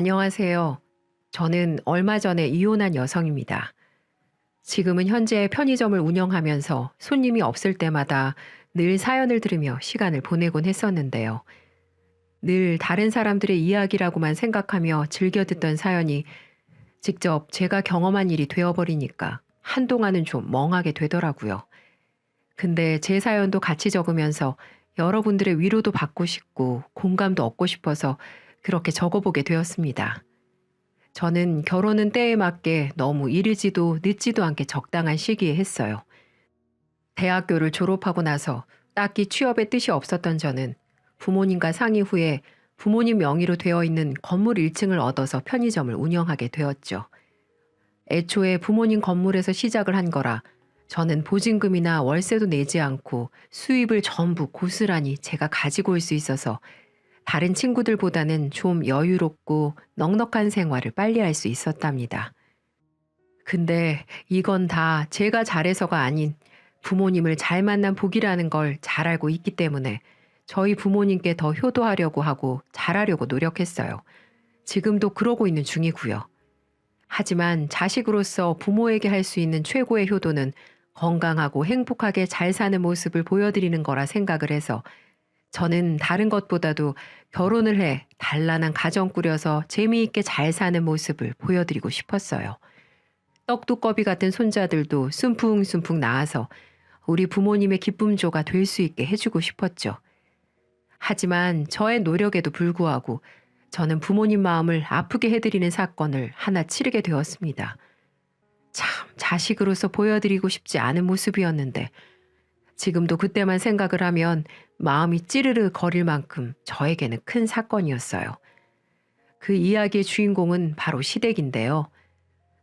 안녕하세요. 저는 얼마 전에 이혼한 여성입니다. 지금은 현재 편의점을 운영하면서 손님이 없을 때마다 늘 사연을 들으며 시간을 보내곤 했었는데요. 늘 다른 사람들의 이야기라고만 생각하며 즐겨 듣던 사연이 직접 제가 경험한 일이 되어버리니까 한동안은 좀 멍하게 되더라고요. 근데 제 사연도 같이 적으면서 여러분들의 위로도 받고 싶고 공감도 얻고 싶어서 그렇게 적어보게 되었습니다. 저는 결혼은 때에 맞게 너무 이르지도 늦지도 않게 적당한 시기에 했어요. 대학교를 졸업하고 나서 딱히 취업에 뜻이 없었던 저는 부모님과 상의 후에 부모님 명의로 되어 있는 건물 1층을 얻어서 편의점을 운영하게 되었죠. 애초에 부모님 건물에서 시작을 한 거라 저는 보증금이나 월세도 내지 않고 수입을 전부 고스란히 제가 가지고 올 수 있어서 다른 친구들보다는 좀 여유롭고 넉넉한 생활을 빨리 할 수 있었답니다. 근데 이건 다 제가 잘해서가 아닌 부모님을 잘 만난 복이라는 걸 잘 알고 있기 때문에 저희 부모님께 더 효도하려고 하고 잘하려고 노력했어요. 지금도 그러고 있는 중이고요. 하지만 자식으로서 부모에게 할 수 있는 최고의 효도는 건강하고 행복하게 잘 사는 모습을 보여드리는 거라 생각을 해서 저는 다른 것보다도 결혼을 해 단란한 가정 꾸려서 재미있게 잘 사는 모습을 보여드리고 싶었어요. 떡두꺼비 같은 손자들도 순풍순풍 낳아서 우리 부모님의 기쁨조가 될 수 있게 해주고 싶었죠. 하지만 저의 노력에도 불구하고 저는 부모님 마음을 아프게 해드리는 사건을 하나 치르게 되었습니다. 참 자식으로서 보여드리고 싶지 않은 모습이었는데 지금도 그때만 생각을 하면 마음이 찌르르 거릴 만큼 저에게는 큰 사건이었어요. 그 이야기의 주인공은 바로 시댁인데요.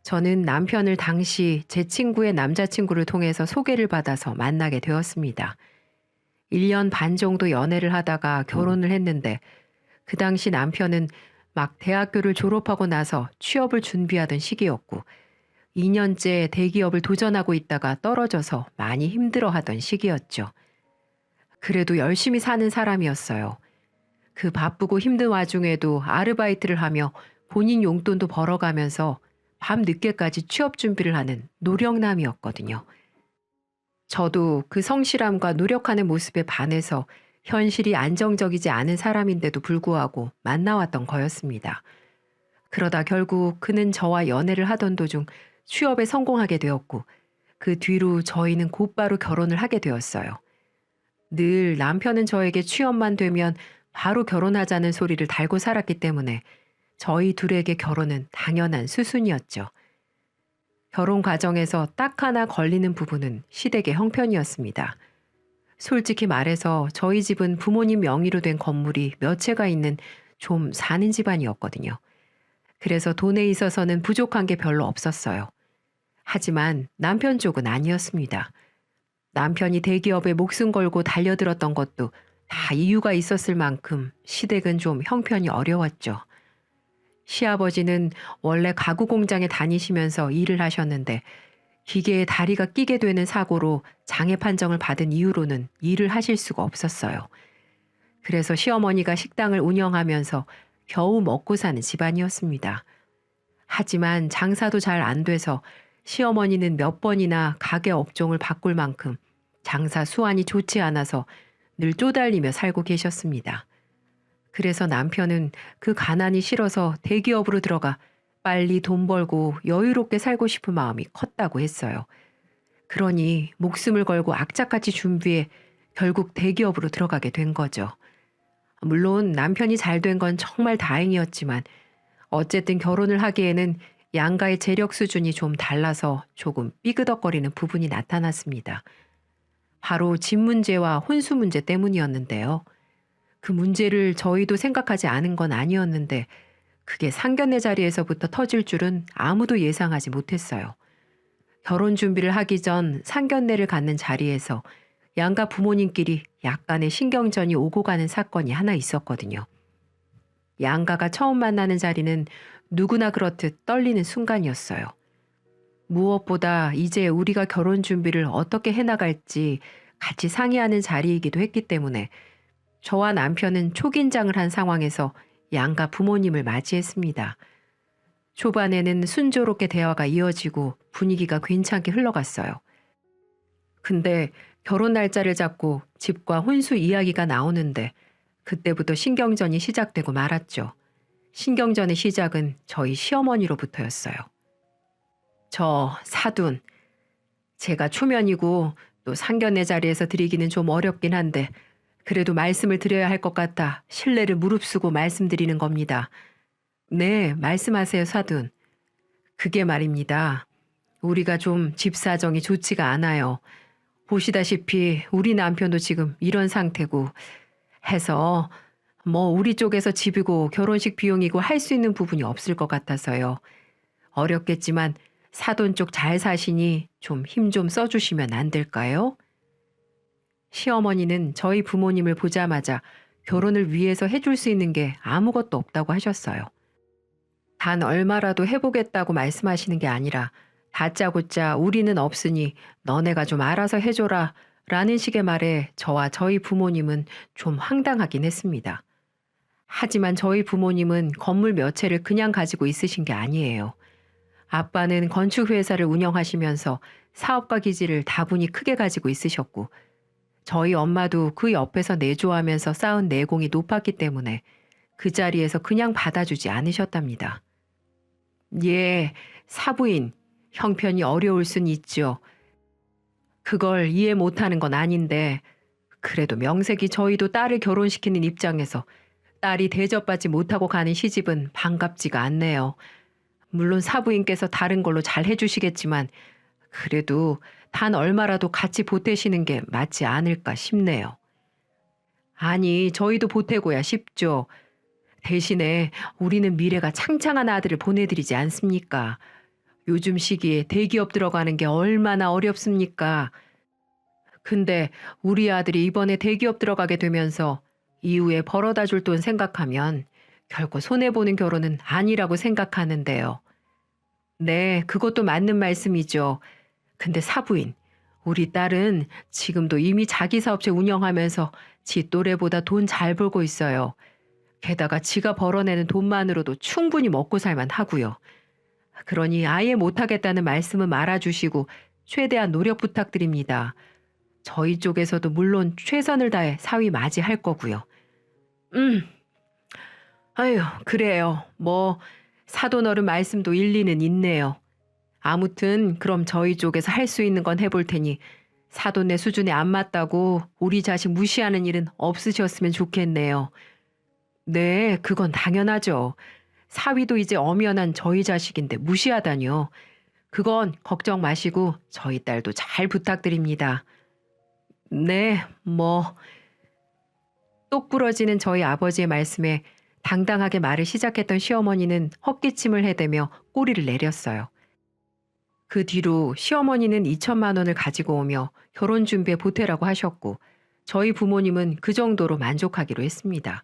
저는 남편을 당시 제 친구의 남자친구를 통해서 소개를 받아서 만나게 되었습니다. 1년 반 정도 연애를 하다가 결혼을 했는데 그 당시 남편은 막 대학교를 졸업하고 나서 취업을 준비하던 시기였고 2년째 대기업을 도전하고 있다가 떨어져서 많이 힘들어하던 시기였죠. 그래도 열심히 사는 사람이었어요. 그 바쁘고 힘든 와중에도 아르바이트를 하며 본인 용돈도 벌어가면서 밤 늦게까지 취업 준비를 하는 노령남이었거든요. 저도 그 성실함과 노력하는 모습에 반해서 현실이 안정적이지 않은 사람인데도 불구하고 만나왔던 거였습니다. 그러다 결국 그는 저와 연애를 하던 도중 취업에 성공하게 되었고 그 뒤로 저희는 곧바로 결혼을 하게 되었어요. 늘 남편은 저에게 취업만 되면 바로 결혼하자는 소리를 달고 살았기 때문에 저희 둘에게 결혼은 당연한 수순이었죠. 결혼 과정에서 딱 하나 걸리는 부분은 시댁의 형편이었습니다. 솔직히 말해서 저희 집은 부모님 명의로 된 건물이 몇 채가 있는 좀 사는 집안이었거든요. 그래서 돈에 있어서는 부족한 게 별로 없었어요. 하지만 남편 쪽은 아니었습니다. 남편이 대기업에 목숨 걸고 달려들었던 것도 다 이유가 있었을 만큼 시댁은 좀 형편이 어려웠죠. 시아버지는 원래 가구 공장에 다니시면서 일을 하셨는데 기계에 다리가 끼게 되는 사고로 장애 판정을 받은 이후로는 일을 하실 수가 없었어요. 그래서 시어머니가 식당을 운영하면서 겨우 먹고 사는 집안이었습니다. 하지만 장사도 잘 안 돼서 시어머니는 몇 번이나 가게 업종을 바꿀 만큼 장사 수완이 좋지 않아서 늘 쪼달리며 살고 계셨습니다. 그래서 남편은 그 가난이 싫어서 대기업으로 들어가 빨리 돈 벌고 여유롭게 살고 싶은 마음이 컸다고 했어요. 그러니 목숨을 걸고 악착같이 준비해 결국 대기업으로 들어가게 된 거죠. 물론 남편이 잘 된 건 정말 다행이었지만 어쨌든 결혼을 하기에는 양가의 재력 수준이 좀 달라서 조금 삐그덕거리는 부분이 나타났습니다. 바로 집 문제와 혼수 문제 때문이었는데요. 그 문제를 저희도 생각하지 않은 건 아니었는데 그게 상견례 자리에서부터 터질 줄은 아무도 예상하지 못했어요. 결혼 준비를 하기 전 상견례를 갖는 자리에서 양가 부모님끼리 약간의 신경전이 오고 가는 사건이 하나 있었거든요. 양가가 처음 만나는 자리는 누구나 그렇듯 떨리는 순간이었어요. 무엇보다 이제 우리가 결혼 준비를 어떻게 해나갈지 같이 상의하는 자리이기도 했기 때문에 저와 남편은 초긴장을 한 상황에서 양가 부모님을 맞이했습니다. 초반에는 순조롭게 대화가 이어지고 분위기가 괜찮게 흘러갔어요. 근데 결혼 날짜를 잡고 집과 혼수 이야기가 나오는데 그때부터 신경전이 시작되고 말았죠. 신경전의 시작은 저희 시어머니로부터였어요. 저 사돈, 제가 초면이고 또 상견례 자리에서 드리기는 좀 어렵긴 한데 그래도 말씀을 드려야 할 것 같아 신뢰를 무릅쓰고 말씀드리는 겁니다. 네, 말씀하세요, 사돈. 그게 말입니다. 우리가 좀 집 사정이 좋지가 않아요. 보시다시피 우리 남편도 지금 이런 상태고 해서 뭐 우리 쪽에서 집이고 결혼식 비용이고 할 수 있는 부분이 없을 것 같아서요. 어렵겠지만 사돈 쪽 잘 사시니 좀 힘 좀 써주시면 안 될까요? 시어머니는 저희 부모님을 보자마자 결혼을 위해서 해줄 수 있는 게 아무것도 없다고 하셨어요. 단 얼마라도 해보겠다고 말씀하시는 게 아니라 다짜고짜 우리는 없으니 너네가 좀 알아서 해줘라 라는 식의 말에 저와 저희 부모님은 좀 황당하긴 했습니다. 하지만 저희 부모님은 건물 몇 채를 그냥 가지고 있으신 게 아니에요. 아빠는 건축회사를 운영하시면서 사업가 기지를 다분히 크게 가지고 있으셨고 저희 엄마도 그 옆에서 내조하면서 쌓은 내공이 높았기 때문에 그 자리에서 그냥 받아주지 않으셨답니다. 예, 사부인, 형편이 어려울 순 있죠. 그걸 이해 못하는 건 아닌데 그래도 명색이 저희도 딸을 결혼시키는 입장에서 딸이 대접받지 못하고 가는 시집은 반갑지가 않네요. 물론 사부인께서 다른 걸로 잘 해주시겠지만 그래도 단 얼마라도 같이 보태시는 게 맞지 않을까 싶네요. 아니, 저희도 보태고야 싶죠. 대신에 우리는 미래가 창창한 아들을 보내드리지 않습니까? 요즘 시기에 대기업 들어가는 게 얼마나 어렵습니까? 근데 우리 아들이 이번에 대기업 들어가게 되면서 이후에 벌어다 줄 돈 생각하면 결코 손해보는 결혼은 아니라고 생각하는데요. 네, 그것도 맞는 말씀이죠. 근데 사부인, 우리 딸은 지금도 이미 자기 사업체 운영하면서 지 또래보다 돈 잘 벌고 있어요. 게다가 지가 벌어내는 돈만으로도 충분히 먹고 살만 하고요. 그러니 아예 못하겠다는 말씀은 말아주시고 최대한 노력 부탁드립니다. 저희 쪽에서도 물론 최선을 다해 사위 맞이할 거고요. 아유, 그래요. 뭐 사돈 어른 말씀도 일리는 있네요. 아무튼 그럼 저희 쪽에서 할 수 있는 건 해볼 테니 사돈네 수준에 안 맞다고 우리 자식 무시하는 일은 없으셨으면 좋겠네요. 네, 그건 당연하죠. 사위도 이제 엄연한 저희 자식인데 무시하다니요. 그건 걱정 마시고 저희 딸도 잘 부탁드립니다. 네, 뭐 똑 부러지는 저희 아버지의 말씀에 당당하게 말을 시작했던 시어머니는 헛기침을 해대며 꼬리를 내렸어요. 그 뒤로 시어머니는 2천만 원을 가지고 오며 결혼 준비에 보태라고 하셨고 저희 부모님은 그 정도로 만족하기로 했습니다.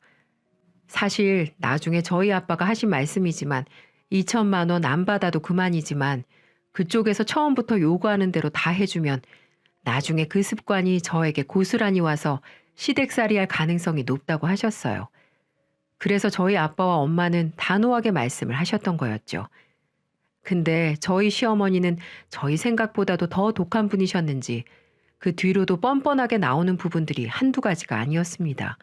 사실 나중에 저희 아빠가 하신 말씀이지만 2천만 원 안 받아도 그만이지만 그쪽에서 처음부터 요구하는 대로 다 해주면 나중에 그 습관이 저에게 고스란히 와서 시댁살이 할 가능성이 높다고 하셨어요. 그래서 저희 아빠와 엄마는 단호하게 말씀을 하셨던 거였죠. 근데 저희 시어머니는 저희 생각보다도 더 독한 분이셨는지 그 뒤로도 뻔뻔하게 나오는 부분들이 한두 가지가 아니었습니다.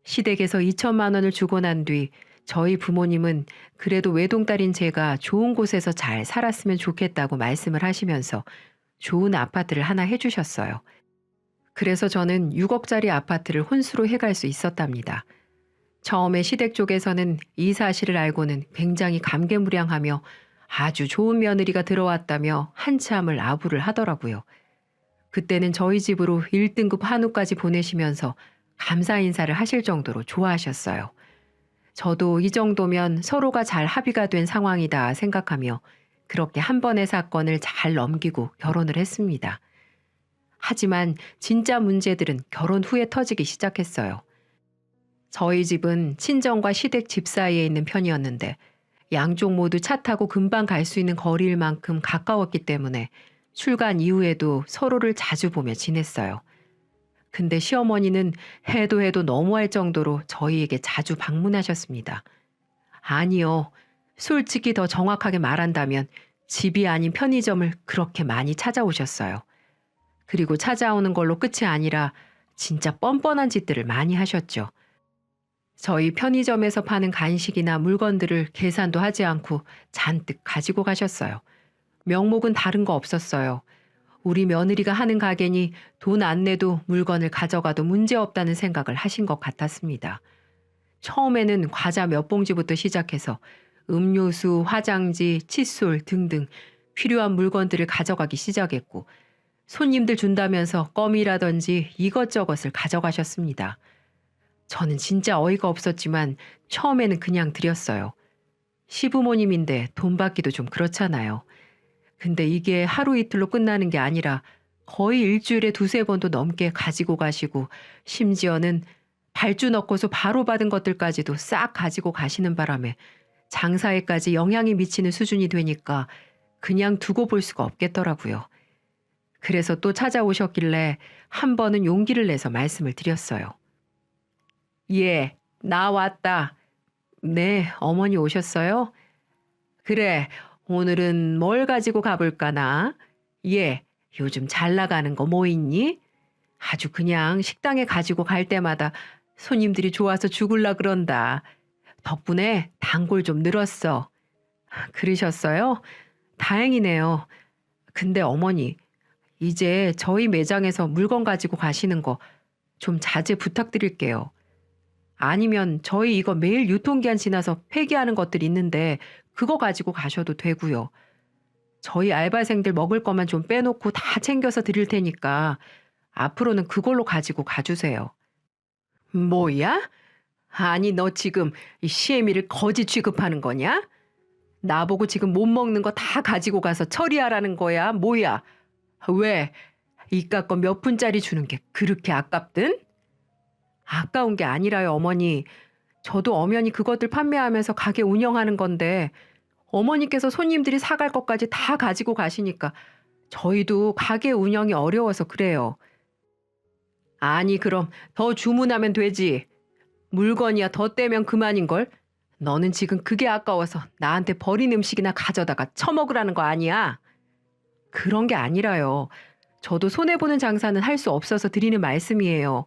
시댁에서 2천만 원을 주고 난 뒤 저희 부모님은 그래도 외동딸인 제가 좋은 곳에서 잘 살았으면 좋겠다고 말씀을 하시면서 좋은 아파트를 하나 해주셨어요. 그래서 저는 6억짜리 아파트를 혼수로 해갈 수 있었답니다. 처음에 시댁 쪽에서는 이 사실을 알고는 굉장히 감개무량하며 아주 좋은 며느리가 들어왔다며 한참을 아부를 하더라고요. 그때는 저희 집으로 1등급 한우까지 보내시면서 감사 인사를 하실 정도로 좋아하셨어요. 저도 이 정도면 서로가 잘 합의가 된 상황이다 생각하며 그렇게 한 번의 사건을 잘 넘기고 결혼을 했습니다. 하지만 진짜 문제들은 결혼 후에 터지기 시작했어요. 저희 집은 친정과 시댁 집 사이에 있는 편이었는데 양쪽 모두 차 타고 금방 갈 수 있는 거리일 만큼 가까웠기 때문에 출간 이후에도 서로를 자주 보며 지냈어요. 근데 시어머니는 해도 해도 너무할 정도로 저희에게 자주 방문하셨습니다. 아니요. 솔직히 더 정확하게 말한다면 집이 아닌 편의점을 그렇게 많이 찾아오셨어요. 그리고 찾아오는 걸로 끝이 아니라 진짜 뻔뻔한 짓들을 많이 하셨죠. 저희 편의점에서 파는 간식이나 물건들을 계산도 하지 않고 잔뜩 가지고 가셨어요. 명목은 다른 거 없었어요. 우리 며느리가 하는 가게니 돈 안 내도 물건을 가져가도 문제없다는 생각을 하신 것 같았습니다. 처음에는 과자 몇 봉지부터 시작해서 음료수, 화장지, 칫솔 등등 필요한 물건들을 가져가기 시작했고 손님들 준다면서 껌이라든지 이것저것을 가져가셨습니다. 저는 진짜 어이가 없었지만 처음에는 그냥 드렸어요. 시부모님인데 돈 받기도 좀 그렇잖아요. 근데 이게 하루 이틀로 끝나는 게 아니라 거의 일주일에 두세 번도 넘게 가지고 가시고 심지어는 발주 넣고서 바로 받은 것들까지도 싹 가지고 가시는 바람에 장사에까지 영향이 미치는 수준이 되니까 그냥 두고 볼 수가 없겠더라고요. 그래서 또 찾아오셨길래 한 번은 용기를 내서 말씀을 드렸어요. 예, 나 왔다. 네, 어머니 오셨어요? 그래, 오늘은 뭘 가지고 가볼까나? 예, 요즘 잘 나가는 거 뭐 있니? 아주 그냥 식당에 가지고 갈 때마다 손님들이 좋아서 죽을라 그런다. 덕분에 단골 좀 늘었어. 그러셨어요? 다행이네요. 근데 어머니, 이제 저희 매장에서 물건 가지고 가시는 거 좀 자제 부탁드릴게요. 아니면 저희 이거 매일 유통기한 지나서 폐기하는 것들 있는데 그거 가지고 가셔도 되고요. 저희 알바생들 먹을 것만 좀 빼놓고 다 챙겨서 드릴 테니까 앞으로는 그걸로 가지고 가주세요. 뭐야? 아니 너 지금 이 시애미를 거지 취급하는 거냐? 나보고 지금 못 먹는 거 다 가지고 가서 처리하라는 거야? 뭐야? 왜? 이깟 거 몇 푼짜리 주는 게 그렇게 아깝든? 아까운 게 아니라요, 어머니. 저도 엄연히 그것들 판매하면서 가게 운영하는 건데 어머니께서 손님들이 사갈 것까지 다 가지고 가시니까 저희도 가게 운영이 어려워서 그래요. 아니 그럼 더 주문하면 되지. 물건이야 더 떼면 그만인걸. 너는 지금 그게 아까워서 나한테 버린 음식이나 가져다가 처먹으라는 거 아니야? 그런 게 아니라요. 저도 손해보는 장사는 할 수 없어서 드리는 말씀이에요.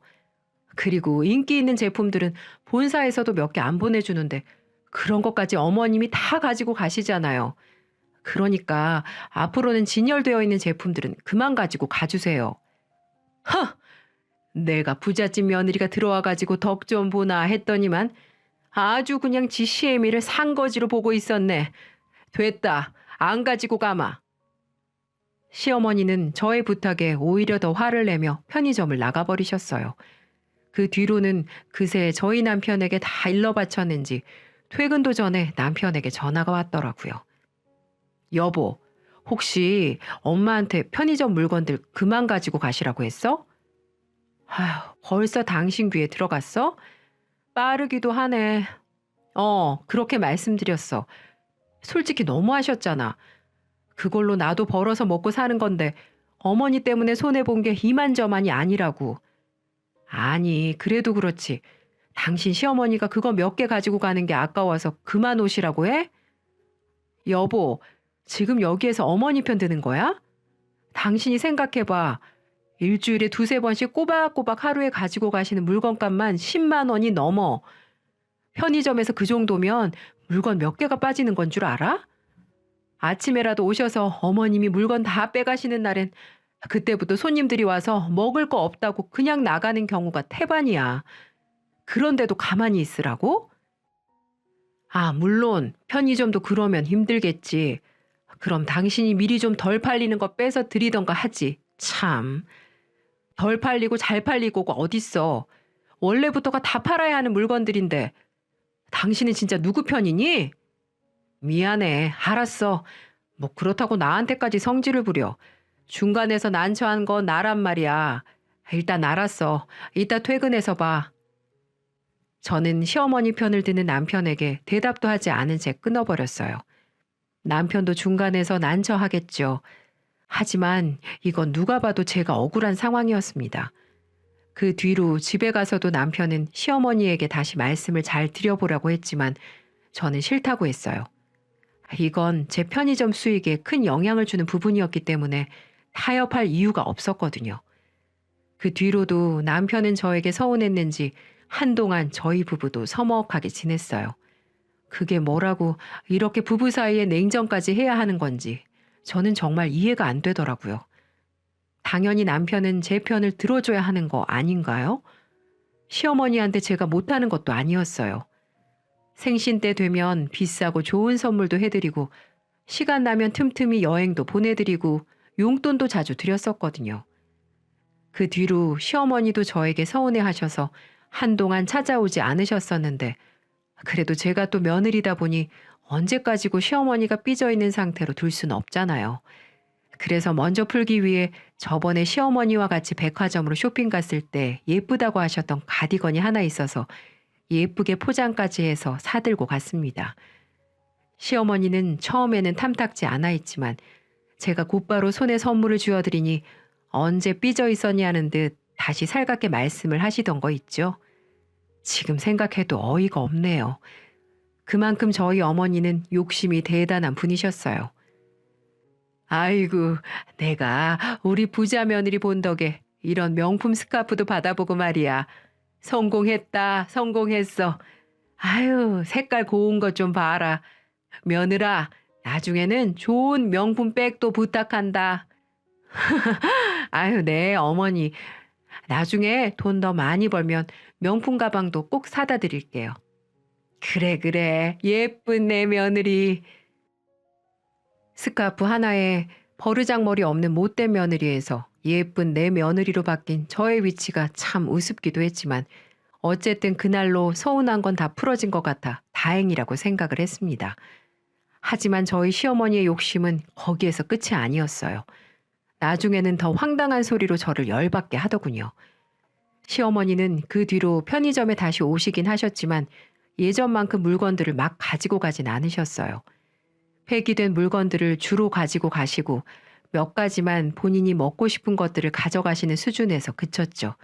그리고 인기 있는 제품들은 본사에서도 몇 개 안 보내주는데 그런 것까지 어머님이 다 가지고 가시잖아요. 그러니까 앞으로는 진열되어 있는 제품들은 그만 가지고 가주세요. 허! 내가 부잣집 며느리가 들어와가지고 덕 좀 보나 했더니만 아주 그냥 지 시애미를 산거지로 보고 있었네. 됐다. 안 가지고 가마. 시어머니는 저의 부탁에 오히려 더 화를 내며 편의점을 나가버리셨어요. 그 뒤로는 그새 저희 남편에게 다 일러 바쳤는지 퇴근도 전에 남편에게 전화가 왔더라고요. 여보, 혹시 엄마한테 편의점 물건들 그만 가지고 가시라고 했어? 아휴, 벌써 당신 귀에 들어갔어? 빠르기도 하네. 그렇게 말씀드렸어. 솔직히 너무하셨잖아. 그걸로 나도 벌어서 먹고 사는 건데 어머니 때문에 손해본 게 이만저만이 아니라고. 아니, 그래도 그렇지. 당신 시어머니가 그거 몇 개 가지고 가는 게 아까워서 그만 오시라고 해? 여보, 지금 여기에서 어머니 편 드는 거야? 당신이 생각해봐. 일주일에 두세 번씩 꼬박꼬박 하루에 가지고 가시는 물건값만 10만 원이 넘어. 편의점에서 그 정도면 물건 몇 개가 빠지는 건 줄 알아? 아침에라도 오셔서 어머님이 물건 다 빼가시는 날엔 그때부터 손님들이 와서 먹을 거 없다고 그냥 나가는 경우가 태반이야. 그런데도 가만히 있으라고? 아, 물론 편의점도 그러면 힘들겠지. 그럼 당신이 미리 좀 덜 팔리는 거 빼서 드리던가 하지. 참. 덜 팔리고 잘 팔리고가 어딨어. 원래부터가 다 팔아야 하는 물건들인데. 당신은 진짜 누구 편이니? 미안해. 알았어. 뭐 그렇다고 나한테까지 성질을 부려. 중간에서 난처한 건 나란 말이야. 일단 알았어. 이따 퇴근해서 봐. 저는 시어머니 편을 드는 남편에게 대답도 하지 않은 채 끊어버렸어요. 남편도 중간에서 난처하겠죠. 하지만 이건 누가 봐도 제가 억울한 상황이었습니다. 그 뒤로 집에 가서도 남편은 시어머니에게 다시 말씀을 잘 드려보라고 했지만 저는 싫다고 했어요. 이건 제 편의점 수익에 큰 영향을 주는 부분이었기 때문에 타협할 이유가 없었거든요. 그 뒤로도 남편은 저에게 서운했는지 한동안 저희 부부도 서먹하게 지냈어요. 그게 뭐라고 이렇게 부부 사이에 냉정까지 해야 하는 건지 저는 정말 이해가 안 되더라고요. 당연히 남편은 제 편을 들어줘야 하는 거 아닌가요? 시어머니한테 제가 못하는 것도 아니었어요. 생신 때 되면 비싸고 좋은 선물도 해드리고 시간 나면 틈틈이 여행도 보내드리고 용돈도 자주 드렸었거든요. 그 뒤로 시어머니도 저에게 서운해하셔서 한동안 찾아오지 않으셨었는데 그래도 제가 또 며느리다 보니 언제까지고 시어머니가 삐져있는 상태로 둘 수는 없잖아요. 그래서 먼저 풀기 위해 저번에 시어머니와 같이 백화점으로 쇼핑 갔을 때 예쁘다고 하셨던 가디건이 하나 있어서 예쁘게 포장까지 해서 사들고 갔습니다. 시어머니는 처음에는 탐탁지 않아 했지만 제가 곧바로 손에 선물을 쥐어드리니 언제 삐져 있었냐는 듯 다시 살갑게 말씀을 하시던 거 있죠. 지금 생각해도 어이가 없네요. 그만큼 저희 어머니는 욕심이 대단한 분이셨어요. 아이고, 내가 우리 부자 며느리 본 덕에 이런 명품 스카프도 받아보고 말이야. 성공했다, 성공했어. 아유, 색깔 고운 것 좀 봐라. 며느라, 나중에는 좋은 명품 백도 부탁한다. 아유, 네, 어머니. 나중에 돈 더 많이 벌면 명품 가방도 꼭 사다 드릴게요. 그래, 그래. 예쁜 내 며느리. 스카프 하나에 버르장머리 없는 못된 며느리에서 예쁜 내 며느리로 바뀐 저의 위치가 참 우습기도 했지만 어쨌든 그날로 서운한 건 다 풀어진 것 같아 다행이라고 생각을 했습니다. 하지만 저희 시어머니의 욕심은 거기에서 끝이 아니었어요. 나중에는 더 황당한 소리로 저를 열받게 하더군요. 시어머니는 그 뒤로 편의점에 다시 오시긴 하셨지만 예전만큼 물건들을 막 가지고 가진 않으셨어요. 폐기된 물건들을 주로 가지고 가시고 몇 가지만 본인이 먹고 싶은 것들을 가져가시는 수준에서 그쳤죠.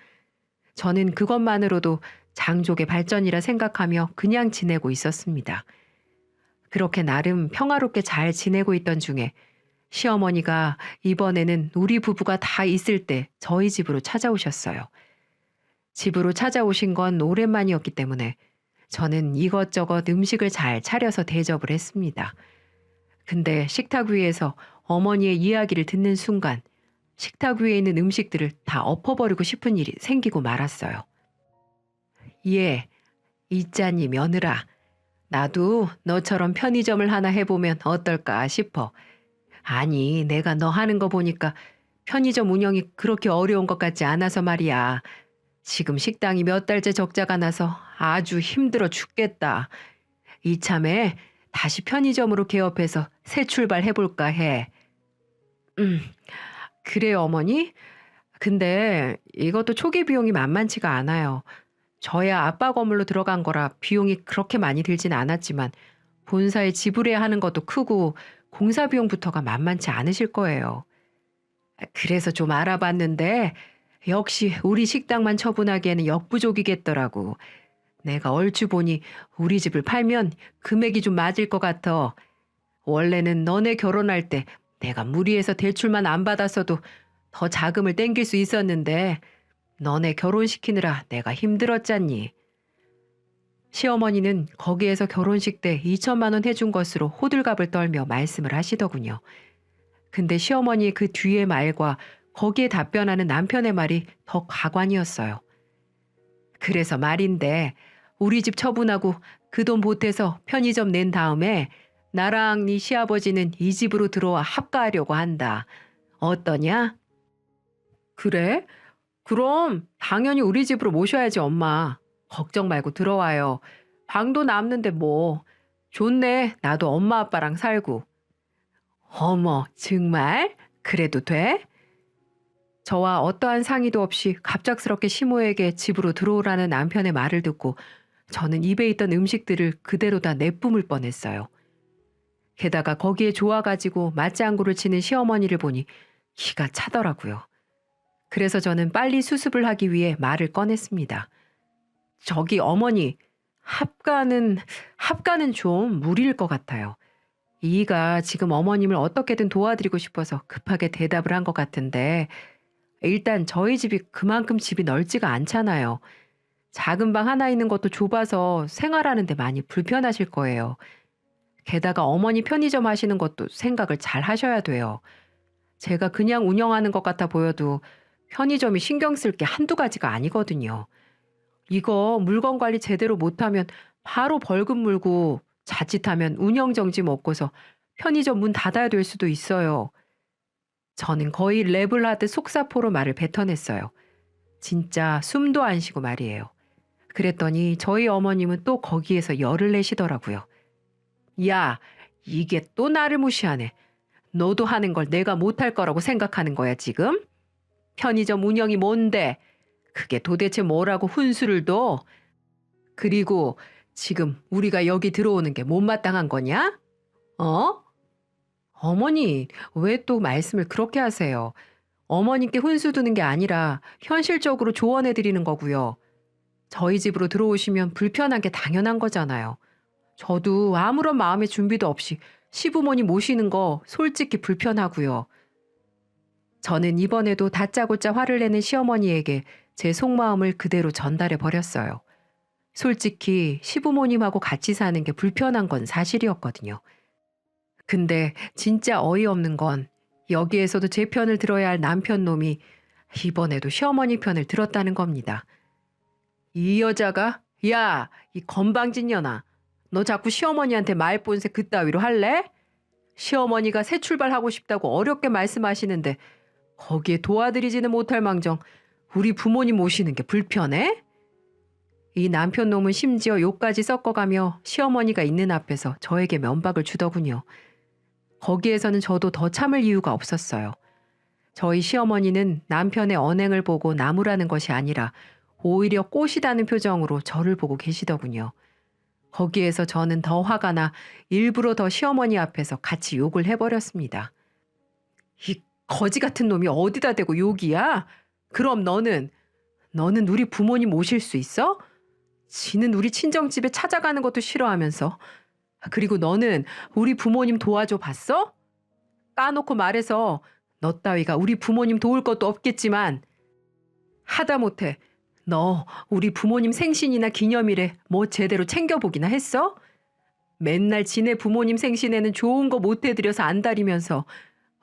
저는 그것만으로도 장족의 발전이라 생각하며 그냥 지내고 있었습니다. 그렇게 나름 평화롭게 잘 지내고 있던 중에 시어머니가 이번에는 우리 부부가 다 있을 때 저희 집으로 찾아오셨어요. 집으로 찾아오신 건 오랜만이었기 때문에 저는 이것저것 음식을 잘 차려서 대접을 했습니다. 근데 식탁 위에서 어머니의 이야기를 듣는 순간 식탁 위에 있는 음식들을 다 엎어버리고 싶은 일이 생기고 말았어요. 예, 있자니 며느라. 나도 너처럼 편의점을 하나 해보면 어떨까 싶어. 아니, 내가 너 하는 거 보니까 편의점 운영이 그렇게 어려운 것 같지 않아서 말이야. 지금 식당이 몇 달째 적자가 나서 아주 힘들어 죽겠다. 이참에 다시 편의점으로 개업해서 새 출발해볼까 해. 그래요, 어머니? 근데 이것도 초기 비용이 만만치가 않아요. 저야 아빠 건물로 들어간 거라 비용이 그렇게 많이 들진 않았지만 본사에 지불해야 하는 것도 크고 공사 비용부터가 만만치 않으실 거예요. 그래서 좀 알아봤는데 역시 우리 식당만 처분하기에는 역부족이겠더라고. 내가 얼추 보니 우리 집을 팔면 금액이 좀 맞을 것 같아. 원래는 너네 결혼할 때 내가 무리해서 대출만 안 받았어도 더 자금을 땡길 수 있었는데 너네 결혼시키느라 내가 힘들었잖니. 시어머니는 거기에서 결혼식 때 2천만 원 해준 것으로 호들갑을 떨며 말씀을 하시더군요. 근데 시어머니의 그 뒤의 말과 거기에 답변하는 남편의 말이 더 가관이었어요. 그래서 말인데 우리 집 처분하고 그 돈 보태서 편의점 낸 다음에 나랑 네 시아버지는 이 집으로 들어와 합가하려고 한다. 어떠냐? 그래? 그럼 당연히 우리 집으로 모셔야지 엄마. 걱정 말고 들어와요. 방도 남는데 뭐. 좋네. 나도 엄마 아빠랑 살고. 어머, 정말? 그래도 돼? 저와 어떠한 상의도 없이 갑작스럽게 시모에게 집으로 들어오라는 남편의 말을 듣고 저는 입에 있던 음식들을 그대로 다 내뿜을 뻔했어요. 게다가 거기에 좋아가지고 맞장구를 치는 시어머니를 보니 기가 차더라고요. 그래서 저는 빨리 수습을 하기 위해 말을 꺼냈습니다. 저기 어머니, 합가는 좀 무리일 것 같아요. 이가 지금 어머님을 어떻게든 도와드리고 싶어서 급하게 대답을 한 것 같은데 일단 저희 집이 그만큼 집이 넓지가 않잖아요. 작은 방 하나 있는 것도 좁아서 생활하는데 많이 불편하실 거예요. 게다가 어머니 편의점 하시는 것도 생각을 잘 하셔야 돼요. 제가 그냥 운영하는 것 같아 보여도 편의점이 신경 쓸 게 한두 가지가 아니거든요. 이거 물건 관리 제대로 못하면 바로 벌금 물고 자칫하면 운영정지 먹고서 편의점 문 닫아야 될 수도 있어요. 저는 거의 랩을 하듯 속사포로 말을 뱉어냈어요. 진짜 숨도 안 쉬고 말이에요. 그랬더니 저희 어머님은 또 거기에서 열을 내시더라고요. 야, 이게 또 나를 무시하네. 너도 하는 걸 내가 못할 거라고 생각하는 거야, 지금? 편의점 운영이 뭔데? 그게 도대체 뭐라고 훈수를 둬? 그리고 지금 우리가 여기 들어오는 게 못마땅한 거냐? 어? 어머니, 왜 또 말씀을 그렇게 하세요? 어머님께 훈수 두는 게 아니라 현실적으로 조언해 드리는 거고요. 저희 집으로 들어오시면 불편한 게 당연한 거잖아요. 저도 아무런 마음의 준비도 없이 시부모님 모시는 거 솔직히 불편하고요. 저는 이번에도 다짜고짜 화를 내는 시어머니에게 제 속마음을 그대로 전달해 버렸어요. 솔직히 시부모님하고 같이 사는 게 불편한 건 사실이었거든요. 근데 진짜 어이없는 건 여기에서도 제 편을 들어야 할 남편 놈이 이번에도 시어머니 편을 들었다는 겁니다. 이 여자가 야, 이 건방진 년아. 너 자꾸 시어머니한테 말본새 그따위로 할래? 시어머니가 새 출발하고 싶다고 어렵게 말씀하시는데 거기에 도와드리지는 못할 망정 우리 부모님 모시는 게 불편해? 이 남편 놈은 심지어 욕까지 섞어가며 시어머니가 있는 앞에서 저에게 면박을 주더군요. 거기에서는 저도 더 참을 이유가 없었어요. 저희 시어머니는 남편의 언행을 보고 나무라는 것이 아니라 오히려 꽃이다는 표정으로 저를 보고 계시더군요. 거기에서 저는 더 화가 나 일부러 더 시어머니 앞에서 같이 욕을 해버렸습니다. 이 거지 같은 놈이 어디다 대고 욕이야? 그럼 너는 우리 부모님 모실 수 있어? 지는 우리 친정집에 찾아가는 것도 싫어하면서. 그리고 너는 우리 부모님 도와줘 봤어? 까놓고 말해서 너 따위가 우리 부모님 도울 것도 없겠지만 하다못해 너 우리 부모님 생신이나 기념일에 뭐 제대로 챙겨보기나 했어? 맨날 지네 부모님 생신에는 좋은 거 못 해드려서 안달이면서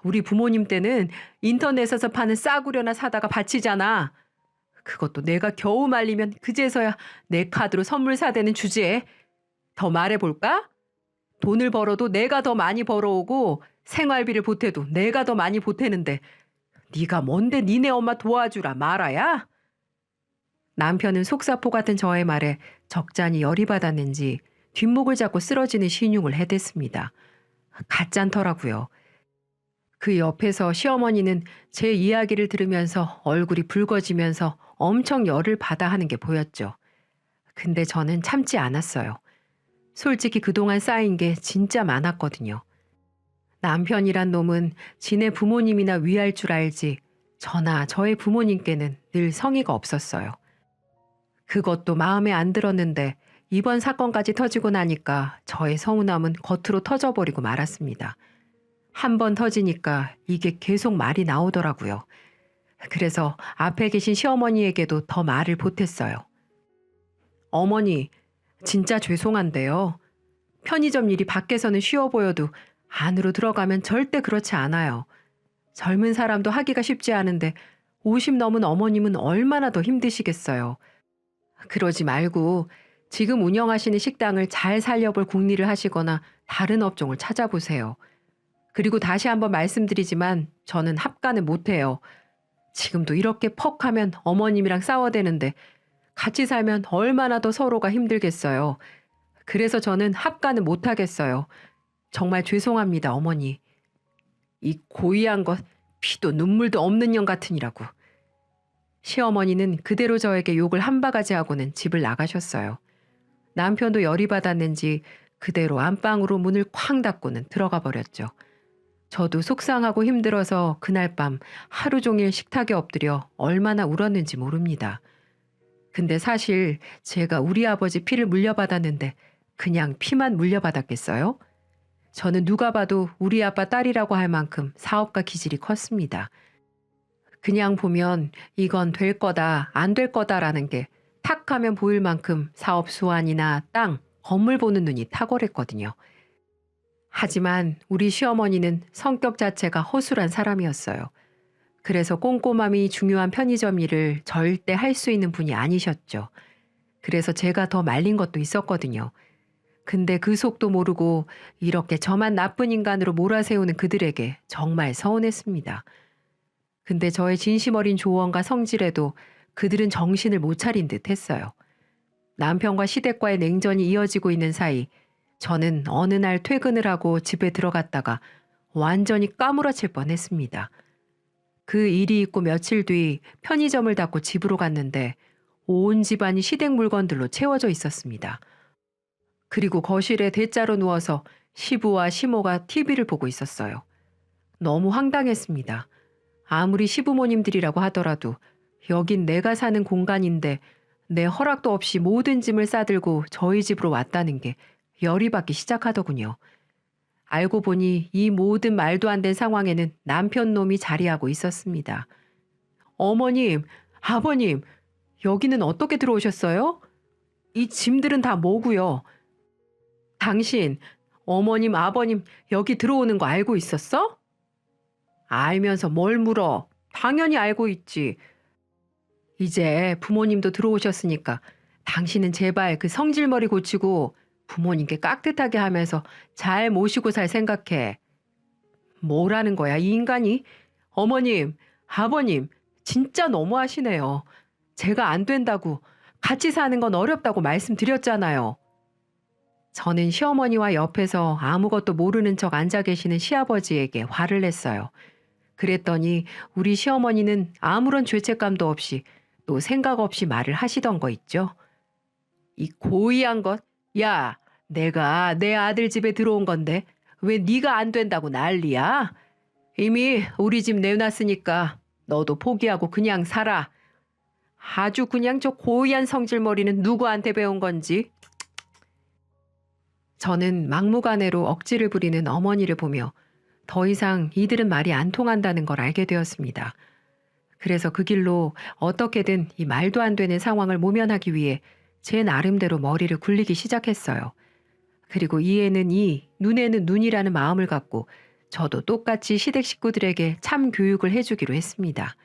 우리 부모님 때는 인터넷에서 파는 싸구려나 사다가 바치잖아. 그것도 내가 겨우 말리면 그제서야 내 카드로 선물 사대는 주제에. 더 말해볼까? 돈을 벌어도 내가 더 많이 벌어오고 생활비를 보태도 내가 더 많이 보태는데 네가 뭔데 니네 엄마 도와주라 말아야? 남편은 속사포 같은 저의 말에 적잖이 열이 받았는지 뒷목을 잡고 쓰러지는 신용을 해댔습니다. 가짠더라고요. 그 옆에서 시어머니는 제 이야기를 들으면서 얼굴이 붉어지면서 엄청 열을 받아 하는 게 보였죠. 근데 저는 참지 않았어요. 솔직히 그동안 쌓인 게 진짜 많았거든요. 남편이란 놈은 지네 부모님이나 위할 줄 알지 저나 저의 부모님께는 늘 성의가 없었어요. 그것도 마음에 안 들었는데 이번 사건까지 터지고 나니까 저의 서운함은 겉으로 터져버리고 말았습니다. 한 번 터지니까 이게 계속 말이 나오더라고요. 그래서 앞에 계신 시어머니에게도 더 말을 보탰어요. 어머니, 진짜 죄송한데요. 편의점 일이 밖에서는 쉬워 보여도 안으로 들어가면 절대 그렇지 않아요. 젊은 사람도 하기가 쉽지 않은데 50 넘은 어머님은 얼마나 더 힘드시겠어요. 그러지 말고 지금 운영하시는 식당을 잘 살려볼 궁리를 하시거나 다른 업종을 찾아보세요. 그리고 다시 한번 말씀드리지만 저는 합가는 못해요. 지금도 이렇게 퍽 하면 어머님이랑 싸워대는데 같이 살면 얼마나 더 서로가 힘들겠어요. 그래서 저는 합가는 못하겠어요. 정말 죄송합니다, 어머니. 이 고의한 것 피도 눈물도 없는 년 같으니라고. 시어머니는 그대로 저에게 욕을 한 바가지 하고는 집을 나가셨어요. 남편도 열이 받았는지 그대로 안방으로 문을 쾅 닫고는 들어가 버렸죠. 저도 속상하고 힘들어서 그날 밤 하루 종일 식탁에 엎드려 얼마나 울었는지 모릅니다. 근데 사실 제가 우리 아버지 피를 물려받았는데 그냥 피만 물려받았겠어요? 저는 누가 봐도 우리 아빠 딸이라고 할 만큼 사업가 기질이 컸습니다. 그냥 보면 이건 될 거다, 안 될 거다라는 게 탁 하면 보일 만큼 사업 수완이나 땅, 건물 보는 눈이 탁월했거든요. 하지만 우리 시어머니는 성격 자체가 허술한 사람이었어요. 그래서 꼼꼼함이 중요한 편의점 일을 절대 할 수 있는 분이 아니셨죠. 그래서 제가 더 말린 것도 있었거든요. 근데 그 속도 모르고 이렇게 저만 나쁜 인간으로 몰아세우는 그들에게 정말 서운했습니다. 근데 저의 진심 어린 조언과 성질에도 그들은 정신을 못 차린 듯 했어요. 남편과 시댁과의 냉전이 이어지고 있는 사이 저는 어느 날 퇴근을 하고 집에 들어갔다가 완전히 까무러칠 뻔했습니다. 그 일이 있고 며칠 뒤 편의점을 닫고 집으로 갔는데 온 집안이 시댁 물건들로 채워져 있었습니다. 그리고 거실에 대자로 누워서 시부와 시모가 TV를 보고 있었어요. 너무 황당했습니다. 아무리 시부모님들이라고 하더라도 여긴 내가 사는 공간인데 내 허락도 없이 모든 짐을 싸들고 저희 집으로 왔다는 게 열이 받기 시작하더군요. 알고 보니 이 모든 말도 안 된 상황에는 남편 놈이 자리하고 있었습니다. 어머님, 아버님, 여기는 어떻게 들어오셨어요? 이 짐들은 다 뭐고요? 당신, 어머님, 아버님 여기 들어오는 거 알고 있었어? 알면서 뭘 물어? 당연히 알고 있지. 이제 부모님도 들어오셨으니까 당신은 제발 그 성질머리 고치고 부모님께 깍듯하게 하면서 잘 모시고 살 생각해. 뭐라는 거야, 이 인간이? 어머님, 아버님, 진짜 너무하시네요. 제가 안 된다고, 같이 사는 건 어렵다고 말씀드렸잖아요. 저는 시어머니와 옆에서 아무것도 모르는 척 앉아 계시는 시아버지에게 화를 냈어요. 그랬더니 우리 시어머니는 아무런 죄책감도 없이 또 생각 없이 말을 하시던 거 있죠. 이 고의한 것? 야, 내가 내 아들 집에 들어온 건데 왜 네가 안 된다고 난리야? 이미 우리 집 내놨으니까 너도 포기하고 그냥 살아. 아주 그냥 저 고의한 성질머리는 누구한테 배운 건지. 저는 막무가내로 억지를 부리는 어머니를 보며 더 이상 이들은 말이 안 통한다는 걸 알게 되었습니다. 그래서 그 길로 어떻게든 이 말도 안 되는 상황을 모면하기 위해 제 나름대로 머리를 굴리기 시작했어요. 그리고 이에는 이, 눈에는 눈이라는 마음을 갖고 저도 똑같이 시댁 식구들에게 참 교육을 해주기로 했습니다.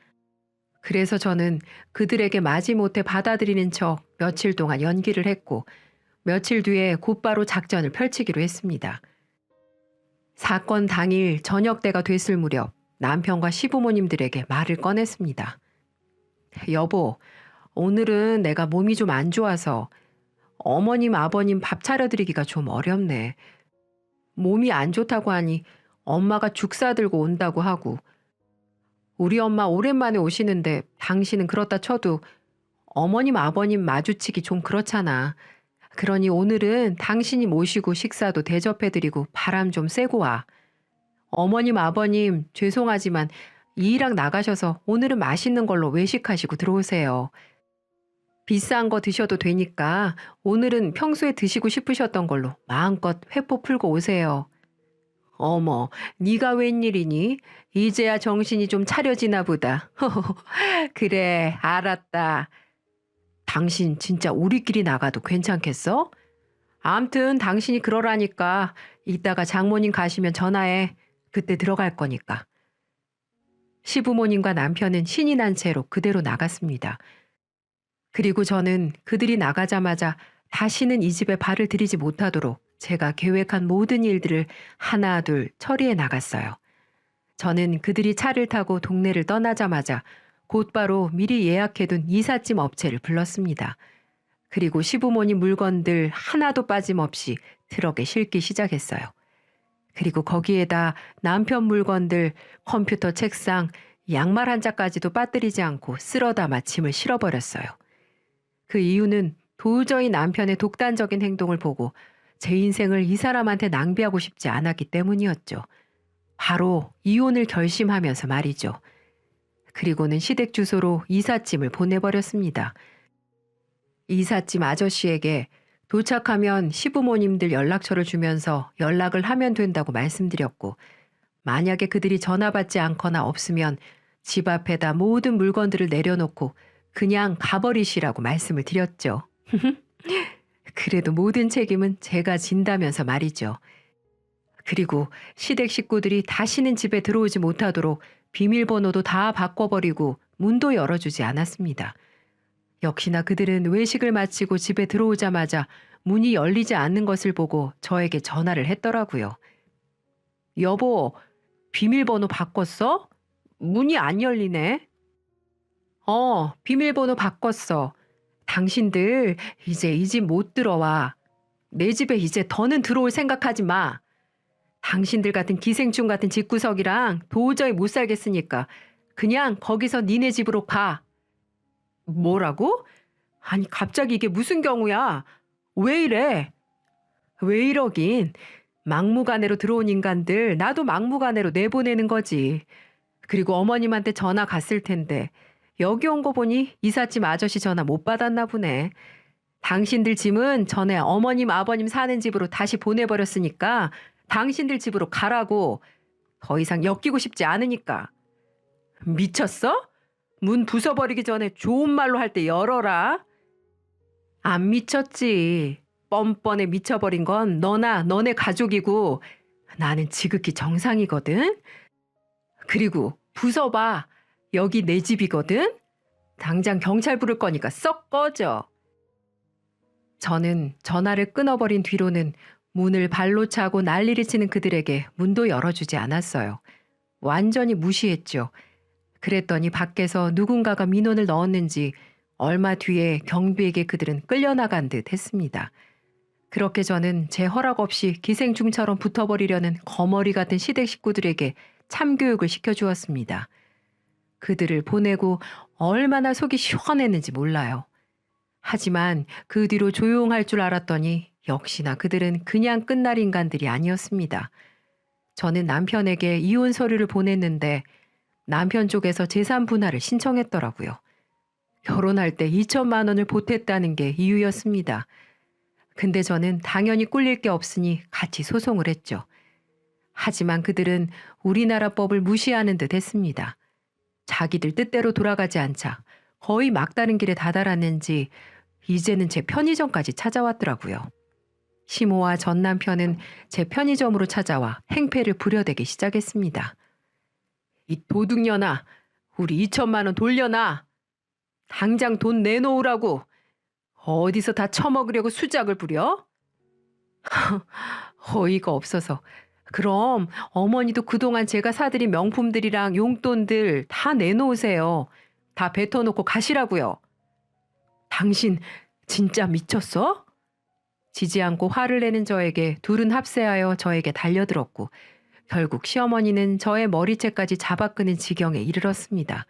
그래서 저는 그들에게 마지못해 받아들이는 척 며칠 동안 연기를 했고 며칠 뒤에 곧바로 작전을 펼치기로 했습니다. 사건 당일 저녁 때가 됐을 무렵 남편과 시부모님들에게 말을 꺼냈습니다. 여보, 오늘은 내가 몸이 좀 안 좋아서 어머님, 아버님 밥 차려드리기가 좀 어렵네. 몸이 안 좋다고 하니 엄마가 죽 사들고 온다고 하고 우리 엄마 오랜만에 오시는데 당신은 그렇다 쳐도 어머님, 아버님 마주치기 좀 그렇잖아. 그러니 오늘은 당신이 모시고 식사도 대접해드리고 바람 좀 쐬고 와. 어머님, 아버님 죄송하지만 일이랑 나가셔서 오늘은 맛있는 걸로 외식하시고 들어오세요. 비싼 거 드셔도 되니까 오늘은 평소에 드시고 싶으셨던 걸로 마음껏 회포 풀고 오세요. 어머, 네가 웬일이니? 이제야 정신이 좀 차려지나 보다. 그래, 알았다. 당신 진짜 우리끼리 나가도 괜찮겠어? 암튼 당신이 그러라니까 이따가 장모님 가시면 전화해. 그때 들어갈 거니까. 시부모님과 남편은 신이 난 채로 그대로 나갔습니다. 그리고 저는 그들이 나가자마자 다시는 이 집에 발을 들이지 못하도록 제가 계획한 모든 일들을 하나 둘 처리해 나갔어요. 저는 그들이 차를 타고 동네를 떠나자마자 곧바로 미리 예약해둔 이삿짐 업체를 불렀습니다. 그리고 시부모님 물건들 하나도 빠짐없이 트럭에 싣기 시작했어요. 그리고 거기에다 남편 물건들, 컴퓨터 책상, 양말 한 짝까지도 빠뜨리지 않고 쓸어 담아 짐을 실어버렸어요. 그 이유는 도저히 남편의 독단적인 행동을 보고 제 인생을 이 사람한테 낭비하고 싶지 않았기 때문이었죠. 바로 이혼을 결심하면서 말이죠. 그리고는 시댁 주소로 이삿짐을 보내버렸습니다. 이삿짐 아저씨에게 도착하면 시부모님들 연락처를 주면서 연락을 하면 된다고 말씀드렸고, 만약에 그들이 전화 받지 않거나 없으면 집 앞에다 모든 물건들을 내려놓고 그냥 가버리시라고 말씀을 드렸죠. 그래도 모든 책임은 제가 진다면서 말이죠. 그리고 시댁 식구들이 다시는 집에 들어오지 못하도록 비밀번호도 다 바꿔버리고 문도 열어주지 않았습니다. 역시나 그들은 외식을 마치고 집에 들어오자마자 문이 열리지 않는 것을 보고 저에게 전화를 했더라고요. 여보, 비밀번호 바꿨어? 문이 안 열리네. 비밀번호 바꿨어. 당신들 이제 이 집 못 들어와. 내 집에 이제 더는 들어올 생각하지 마. 당신들 같은 기생충 같은 집구석이랑 도저히 못 살겠으니까 그냥 거기서 니네 집으로 가. 뭐라고? 아니 갑자기 이게 무슨 경우야? 왜 이래? 왜 이러긴. 막무가내로 들어온 인간들 나도 막무가내로 내보내는 거지. 그리고 어머님한테 전화 갔을 텐데 여기 온 거 보니 이삿짐 아저씨 전화 못 받았나 보네. 당신들 짐은 전에 어머님 아버님 사는 집으로 다시 보내버렸으니까 당신들 집으로 가라고. 더 이상 엮이고 싶지 않으니까. 미쳤어? 문 부숴버리기 전에 좋은 말로 할 때 열어라. 안 미쳤지. 뻔뻔해 미쳐버린 건 너나 너네 가족이고 나는 지극히 정상이거든. 그리고 부숴봐. 여기 내 집이거든. 당장 경찰 부를 거니까 썩 꺼져. 저는 전화를 끊어버린 뒤로는 문을 발로 차고 난리를 치는 그들에게 문도 열어주지 않았어요. 완전히 무시했죠. 그랬더니 밖에서 누군가가 민원을 넣었는지 얼마 뒤에 경비에게 그들은 끌려나간 듯 했습니다. 그렇게 저는 제 허락 없이 기생충처럼 붙어버리려는 거머리 같은 시댁 식구들에게 참교육을 시켜주었습니다. 그들을 보내고 얼마나 속이 시원했는지 몰라요. 하지만 그 뒤로 조용할 줄 알았더니 역시나 그들은 그냥 끝날 인간들이 아니었습니다. 저는 남편에게 이혼 서류를 보냈는데 남편 쪽에서 재산 분할을 신청했더라고요. 결혼할 때 2천만 원을 보탰다는 게 이유였습니다. 근데 저는 당연히 꿀릴 게 없으니 같이 소송을 했죠. 하지만 그들은 우리나라 법을 무시하는 듯 했습니다. 자기들 뜻대로 돌아가지 않자 거의 막다른 길에 다다랐는지 이제는 제 편의점까지 찾아왔더라고요. 시모와 전 남편은 제 편의점으로 찾아와 행패를 부려대기 시작했습니다. 이 도둑년아, 우리 2천만 원 돌려놔. 당장 돈 내놓으라고. 어디서 다 처먹으려고 수작을 부려? 어이가 없어서. 그럼 어머니도 그동안 제가 사드린 명품들이랑 용돈들 다 내놓으세요. 다 뱉어놓고 가시라고요. 당신 진짜 미쳤어? 지지 않고 화를 내는 저에게 둘은 합세하여 저에게 달려들었고 결국 시어머니는 저의 머리채까지 잡아끄는 지경에 이르렀습니다.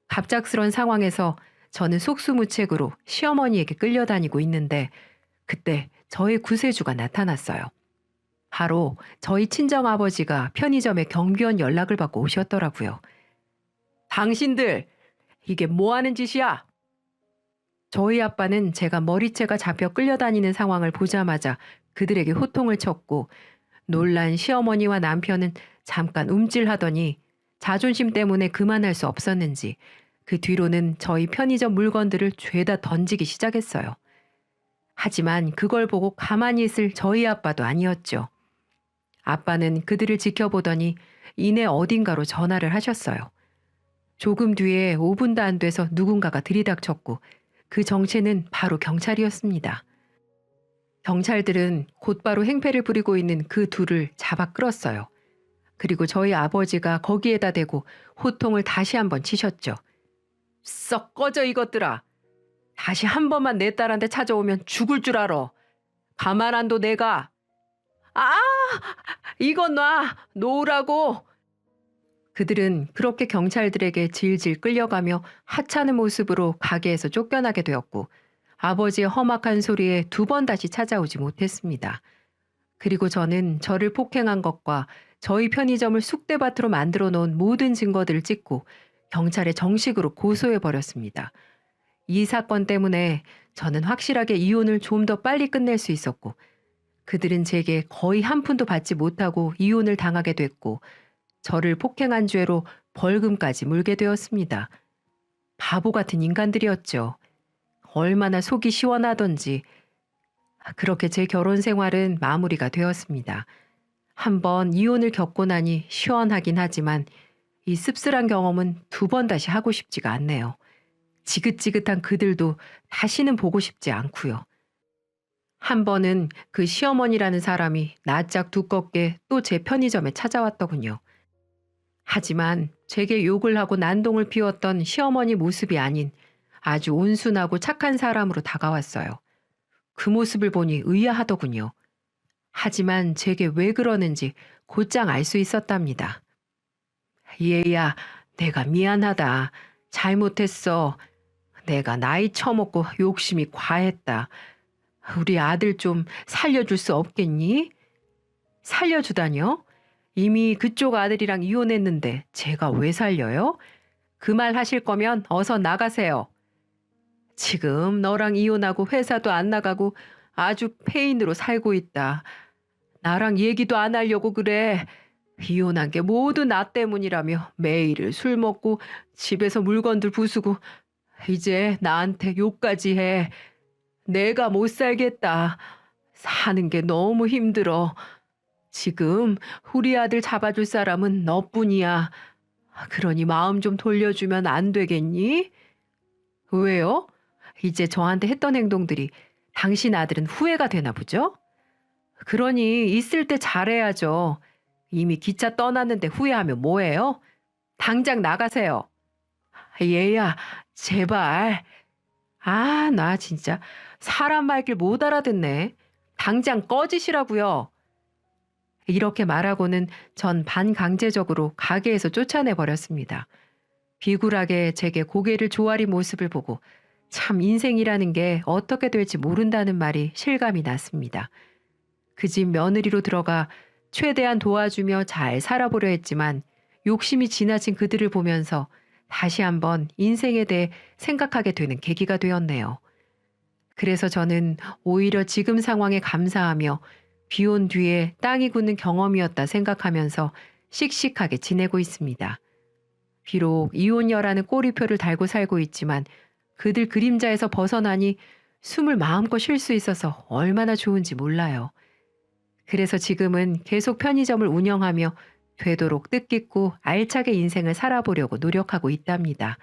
갑작스런 상황에서 저는 속수무책으로 시어머니에게 끌려다니고 있는데 그때 저의 구세주가 나타났어요. 바로 저희 친정아버지가 편의점에 경비원 연락을 받고 오셨더라고요. 당신들 이게 뭐 하는 짓이야? 저희 아빠는 제가 머리채가 잡혀 끌려다니는 상황을 보자마자 그들에게 호통을 쳤고 놀란 시어머니와 남편은 잠깐 움찔하더니 자존심 때문에 그만할 수 없었는지 그 뒤로는 저희 편의점 물건들을 죄다 던지기 시작했어요. 하지만 그걸 보고 가만히 있을 저희 아빠도 아니었죠. 아빠는 그들을 지켜보더니 이내 어딘가로 전화를 하셨어요. 조금 뒤에 5분도 안 돼서 누군가가 들이닥쳤고 그 정체는 바로 경찰이었습니다. 경찰들은 곧바로 행패를 부리고 있는 그 둘을 잡아 끌었어요. 그리고 저희 아버지가 거기에다 대고 호통을 다시 한번 치셨죠. 썩 꺼져 이것들아. 다시 한 번만 내 딸한테 찾아오면 죽을 줄 알아. 가만 안 둬 내가. 아! 이건 놔! 놓으라고! 그들은 그렇게 경찰들에게 질질 끌려가며 하찮은 모습으로 가게에서 쫓겨나게 되었고 아버지의 험악한 소리에 2번 다시 찾아오지 못했습니다. 그리고 저는 저를 폭행한 것과 저희 편의점을 쑥대밭으로 만들어 놓은 모든 증거들을 찍고 경찰에 정식으로 고소해 버렸습니다. 이 사건 때문에 저는 확실하게 이혼을 좀 더 빨리 끝낼 수 있었고, 그들은 제게 거의 한 푼도 받지 못하고 이혼을 당하게 됐고, 저를 폭행한 죄로 벌금까지 물게 되었습니다. 바보 같은 인간들이었죠. 얼마나 속이 시원하던지. 그렇게 제 결혼 생활은 마무리가 되었습니다. 한번 이혼을 겪고 나니 시원하긴 하지만 이 씁쓸한 경험은 두 번 다시 하고 싶지가 않네요. 지긋지긋한 그들도 다시는 보고 싶지 않고요. 한 번은 그 시어머니라는 사람이 낯짝 두껍게 또 제 편의점에 찾아왔더군요. 하지만 제게 욕을 하고 난동을 피웠던 시어머니 모습이 아닌 아주 온순하고 착한 사람으로 다가왔어요. 그 모습을 보니 의아하더군요. 하지만 제게 왜 그러는지 곧장 알 수 있었답니다. 얘야, 내가 미안하다. 잘못했어. 내가 나이 처먹고 욕심이 과했다. 우리 아들 좀 살려줄 수 없겠니? 살려주다뇨? 이미 그쪽 아들이랑 이혼했는데 제가 왜 살려요? 그 말 하실 거면 어서 나가세요. 지금 너랑 이혼하고 회사도 안 나가고 아주 폐인으로 살고 있다. 나랑 얘기도 안 하려고 그래. 이혼한 게 모두 나 때문이라며 매일 술 먹고 집에서 물건들 부수고 이제 나한테 욕까지 해. 내가 못 살겠다. 사는 게 너무 힘들어. 지금 우리 아들 잡아줄 사람은 너뿐이야. 그러니 마음 좀 돌려주면 안 되겠니? 왜요? 이제 저한테 했던 행동들이 당신 아들은 후회가 되나 보죠? 그러니 있을 때 잘해야죠. 이미 기차 떠났는데 후회하면 뭐해요? 당장 나가세요. 얘야, 제발. 아, 나 진짜 사람 말길 못 알아듣네. 당장 꺼지시라고요. 이렇게 말하고는 전 반강제적으로 가게에서 쫓아내 버렸습니다. 비굴하게 제게 고개를 조아린 모습을 보고 참 인생이라는 게 어떻게 될지 모른다는 말이 실감이 났습니다. 그 집 며느리로 들어가 최대한 도와주며 잘 살아보려 했지만 욕심이 지나친 그들을 보면서 다시 한번 인생에 대해 생각하게 되는 계기가 되었네요. 그래서 저는 오히려 지금 상황에 감사하며 비온 뒤에 땅이 굳는 경험이었다 생각하면서 씩씩하게 지내고 있습니다. 비록 이혼녀라는 꼬리표를 달고 살고 있지만 그들 그림자에서 벗어나니 숨을 마음껏 쉴 수 있어서 얼마나 좋은지 몰라요. 그래서 지금은 계속 편의점을 운영하며 되도록 뜻깊고 알차게 인생을 살아보려고 노력하고 있답니다.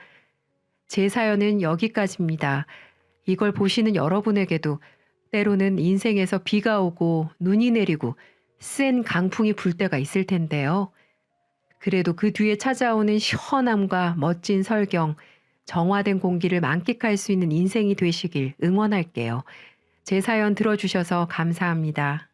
제 사연은 여기까지입니다. 이걸 보시는 여러분에게도 때로는 인생에서 비가 오고 눈이 내리고 센 강풍이 불 때가 있을 텐데요. 그래도 그 뒤에 찾아오는 시원함과 멋진 설경, 정화된 공기를 만끽할 수 있는 인생이 되시길 응원할게요. 제 사연 들어주셔서 감사합니다.